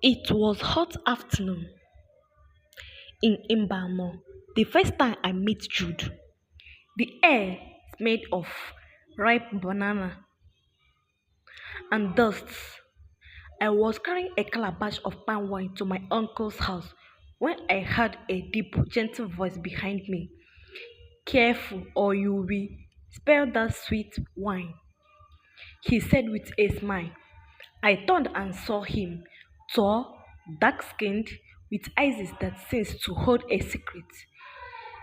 It was hot afternoon in Mbano. The first time I met Jude. The air smelled of ripe banana and dust. I was carrying a calabash of palm wine to my uncle's house when I heard a deep, gentle voice behind me. Careful, or you will spill that sweet wine, he said with a smile. I turned and saw him, tall, dark skinned, with eyes that seemed to hold a secret.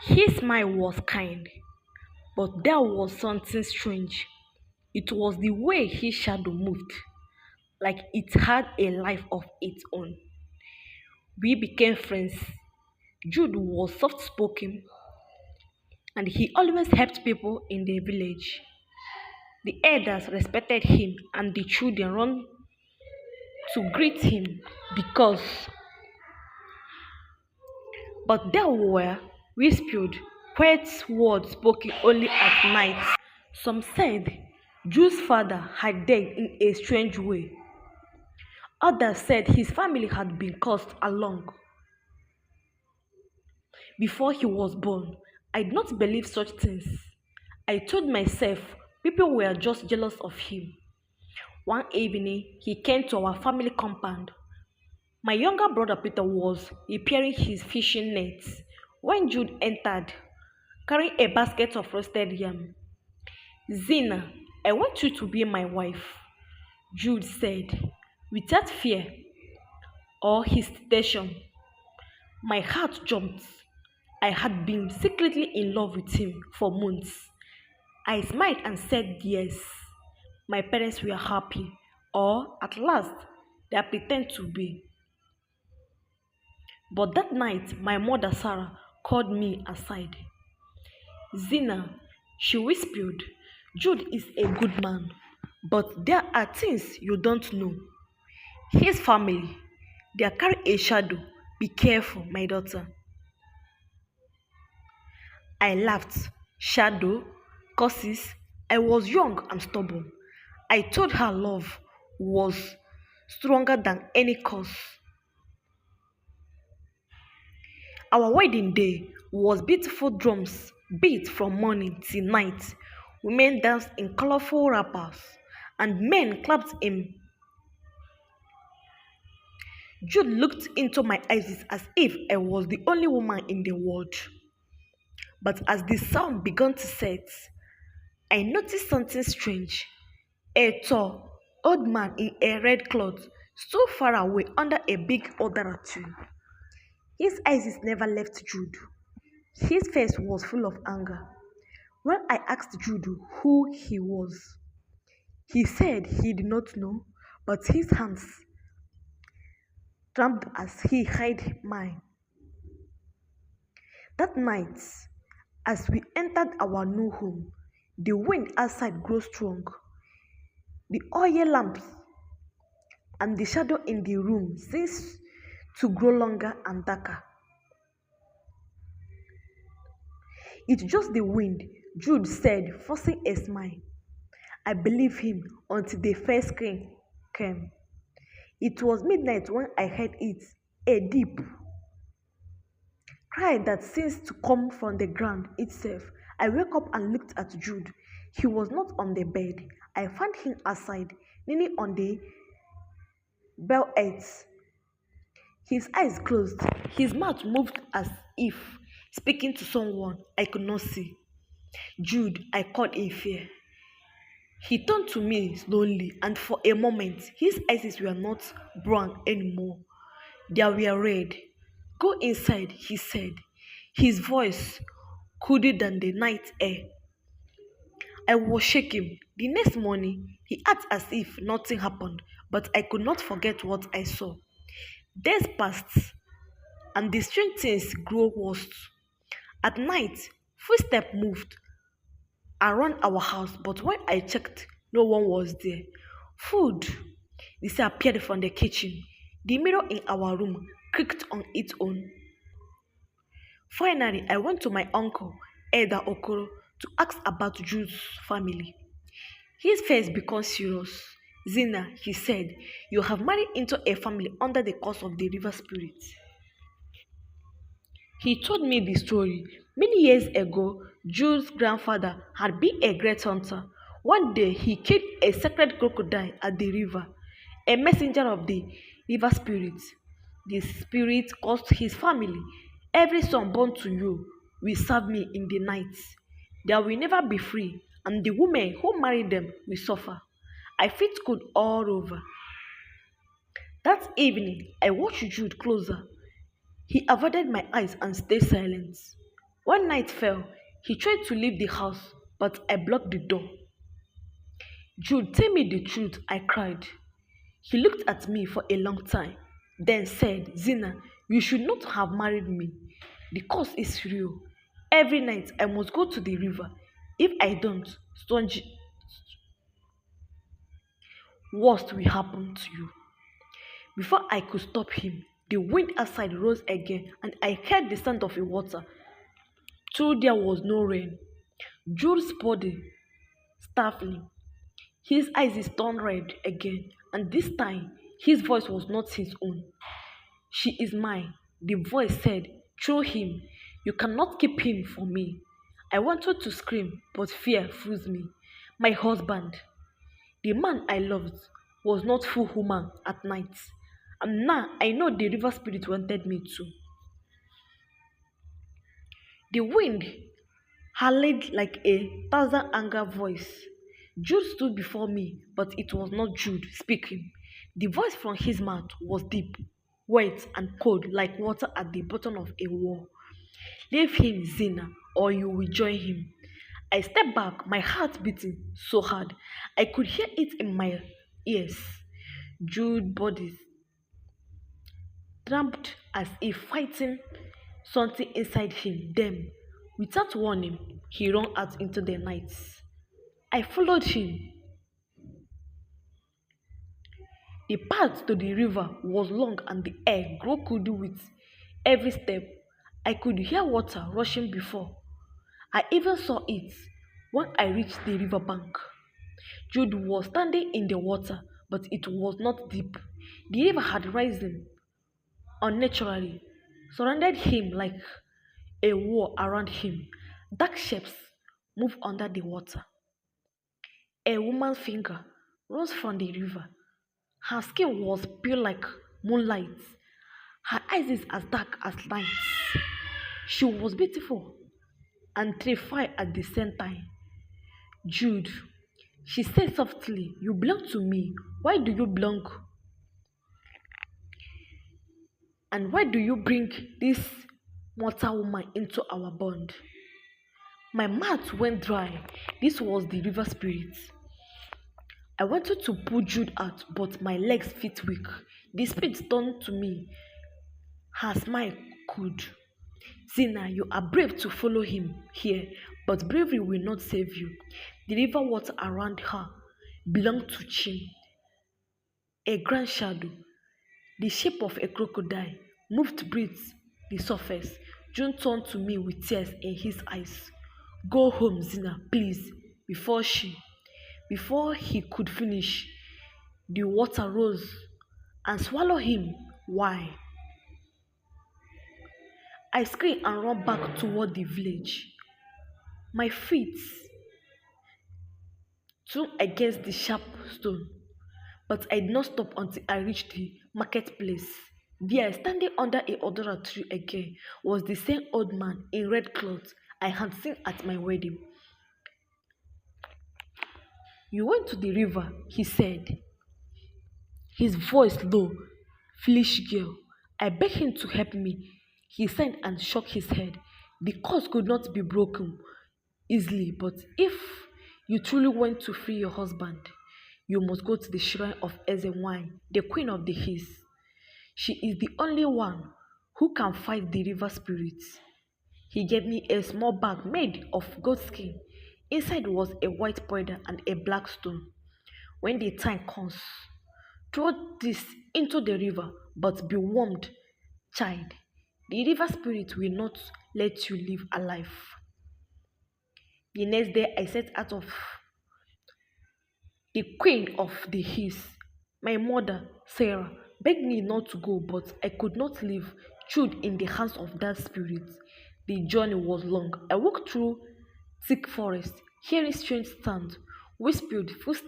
His smile was kind, but there was something strange. It was the way his shadow moved, like it had a life of its own. We became friends. Jude was soft spoken and he always helped people in the village. The elders respected him and the children ran to greet him because but there were whispered, quiet words spoken only at night. Some said Jude's father had died in a strange way. Others said his family had been cursed along before he was born. I did not believe such things. I told myself people were just jealous of him. One evening, he came to our family compound. My younger brother Peter was repairing his fishing nets when Jude entered, carrying a basket of roasted yam. Zina, I want you to be my wife, Jude said, without fear or hesitation. My heart jumped. I had been secretly in love with him for months. I smiled and said yes. My parents were happy, or at last, they pretend to be. But that night, my mother Sarah called me aside. Zina, she whispered, Jude is a good man, but there are things you don't know. His family, they carry a shadow. Be careful, my daughter. I laughed. Shadow, curses. I was young and stubborn. I told her love was stronger than any curse. Our wedding day was beautiful drums beat from morning till night. Women danced in colorful wrappers and men clapped in. Jude looked into my eyes as if I was the only woman in the world. But as the sun began to set, I noticed something strange. A tall, old man in a red cloth stood far away under a big odara tree. His eyes never left Jude. His face was full of anger. When I asked Jude who he was, he said he did not know, but his hands trembled as he hid mine. That night, as we entered our new home, the wind outside grew strong. The oil lamps and the shadow in the room seemed to grow longer and darker. It's just the wind, Jude said, forcing a smile. I believed him until the first scream came. It was midnight when I heard it, a deep cry that seemed to come from the ground itself. I woke up and looked at Jude. He was not on the bed. I found him outside, leaning on the bell edge. His eyes closed. His mouth moved as if speaking to someone I could not see. Jude, I called in fear. He turned to me slowly, and for a moment, his eyes were not brown anymore. They were red. Go inside, he said, his voice colder than the night air. I was shaking. The next morning, he acted as if nothing happened, but I could not forget what I saw. Days passed, and the strange things grew worse. At night, footsteps moved around our house, but when I checked, no one was there. Food disappeared from the kitchen. The mirror in our room creaked on its own. Finally, I went to my uncle, Elder Okoro, to ask about Jude's family. His face became serious. Zina, he said, you have married into a family under the curse of the river spirit. He told me the story. Many years ago, Jude's grandfather had been a great hunter. One day, he killed a sacred crocodile at the river, a messenger of the river spirit. The spirit cursed his family. Every son born to you will serve me in the night. They will never be free, and the women who marry them will suffer. I felt good all over. That evening, I watched Jude closer. He avoided my eyes and stayed silent. When night fell, he tried to leave the house, but I blocked the door. Jude, tell me the truth, I cried. He looked at me for a long time, then said, Zina, you should not have married me. The curse is real. Every night I must go to the river. If I don't, strange worst will happen to you. Before I could stop him, the wind outside rose again, and I heard the sound of the water. Though there was no rain, Jude's body stifling. His eyes turned red again, and this time his voice was not his own. She is mine, the voice said through him. You cannot keep him from me. I wanted to scream, but fear froze me. My husband, the man I loved, was not full human at night. And now I know the river spirit wanted me to. The wind howled like a thousand anger voice. Jude stood before me, but it was not Jude speaking. The voice from his mouth was deep, wet, and cold like water at the bottom of a well. Leave him, Zina, or you will join him. I stepped back, my heart beating so hard. I could hear it in my ears. Jude's body tramped as if fighting something inside him. Then, without warning, he ran out into the night. I followed him. The path to the river was long and the air grew cold with every step. I could hear water rushing before. I even saw it when I reached the river bank. Jude was standing in the water, but it was not deep. The river had risen unnaturally, surrounded him like a wall around him. Dark shapes moved under the water. A woman's finger rose from the river. Her skin was pure like moonlight. Her eyes is as dark as night. She was beautiful and terrified at the same time. Jude, she said softly, you belong to me. Why do you belong? And why do you bring this mortal woman into our bond? My mouth went dry. This was the river spirit. I wanted to pull Jude out, but my legs felt weak. The spirit turned to me. Her smile could. Zina, you are brave to follow him here, but bravery will not save you. The river water around her belonged to Chin, a grand shadow. The shape of a crocodile moved beneath the surface. June turned to me with tears in his eyes. Go home, Zina, please, before he could finish, the water rose and swallowed him. Why? I screamed and ran back toward the village. My feet threw against the sharp stone, but I did not stop until I reached the marketplace. There, standing under a odora tree again, was the same old man in red clothes I had seen at my wedding. You went to the river, he said, his voice low. Foolish girl, I begged him to help me. He sighed and shook his head. The curse could not be broken easily, but if you truly want to free your husband, you must go to the shrine of Ezenwine, the queen of the hills. She is the only one who can fight the river spirits. He gave me a small bag made of goat skin. Inside was a white powder and a black stone. When the time comes, throw this into the river, but be warned, child. The river spirit will not let you live alive. The next day I set out of the queen of the hills. My mother, Sarah, begged me not to go, but I could not leave Jude in the hands of that spirit. The journey was long. I walked through thick forest, hearing strange sounds, whispered footsteps